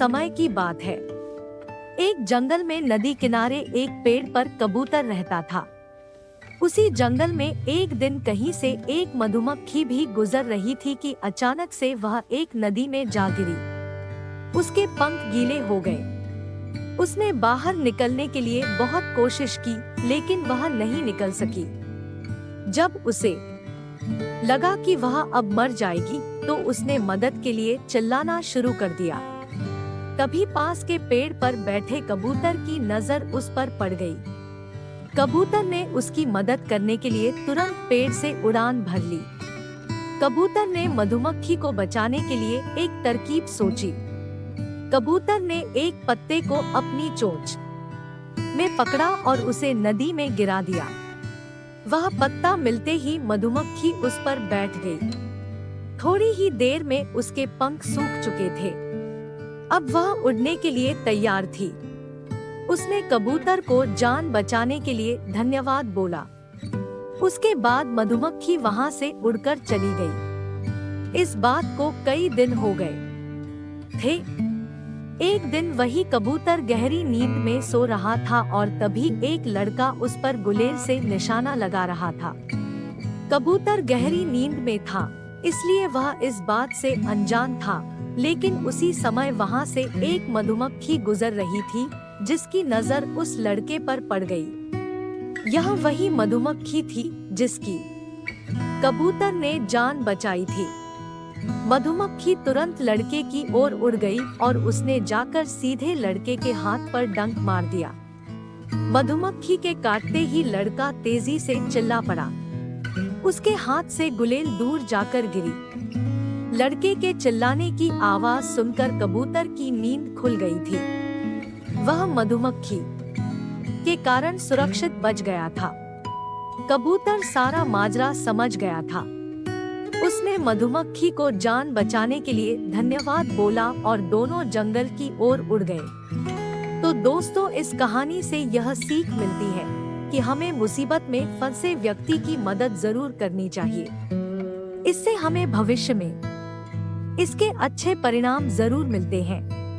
समय की बात है। एक जंगल में नदी किनारे एक पेड़ पर कबूतर रहता था। उसी जंगल में एक दिन कहीं से एक मधुमक्खी भी गुजर रही थी कि अचानक से वह एक नदी में जा गिरी। उसके पंख गीले हो गए। उसने बाहर निकलने के लिए बहुत कोशिश की, लेकिन वह नहीं निकल सकी। जब उसे लगा कि वह अब मर जाएगी, तो उसने मदद के लिए चिल्लाना शुरू कर दिया। तभी पास के पेड़ पर बैठे कबूतर की नजर उस पर पड़ गई। कबूतर ने उसकी मदद करने के लिए तुरंत पेड़ से उड़ान भर ली। कबूतर ने मधुमक्खी को बचाने के लिए एक तरकीब सोची। कबूतर ने एक पत्ते को अपनी चोंच में पकड़ा और उसे नदी में गिरा दिया। वह पत्ता मिलते ही मधुमक्खी उस पर बैठ गई। थोड़ी ही देर में उसके पंख सूख चुके थे। अब वह उड़ने के लिए तैयार थी। उसने कबूतर को जान बचाने के लिए धन्यवाद बोला। उसके बाद मधुमक्खी वहां से उड़कर चली गई। इस बात को कई दिन हो गए थे। एक दिन वही कबूतर गहरी नींद में सो रहा था और तभी एक लड़का उस पर गुलेल से निशाना लगा रहा था। कबूतर गहरी नींद में था, इसलिए वह इस बात से अनजान था, लेकिन उसी समय वहां से एक मधुमक्खी गुजर रही थी जिसकी नजर उस लड़के पर पड़ गई। यह वही मधुमक्खी थी जिसकी कबूतर ने जान बचाई थी। मधुमक्खी तुरंत लड़के की ओर उड़ गई और उसने जाकर सीधे लड़के के हाथ पर डंक मार दिया। मधुमक्खी के काटते ही लड़का तेजी से चिल्ला पड़ा। उसके हाथ से गुलेल दूर जाकर गिरी। लड़के के चिल्लाने की आवाज सुनकर कबूतर की नींद खुल गई थी। वह मधुमक्खी के कारण सुरक्षित बच गया था। कबूतर सारा माजरा समझ गया था। उसने मधुमक्खी को जान बचाने के लिए धन्यवाद बोला और दोनों जंगल की ओर उड़ गए। तो दोस्तों, इस कहानी से यह सीख मिलती है कि हमें मुसीबत में फंसे व्यक्ति की मदद जरूर करनी चाहिए। इससे हमें भविष्य में इसके अच्छे परिणाम जरूर मिलते हैं।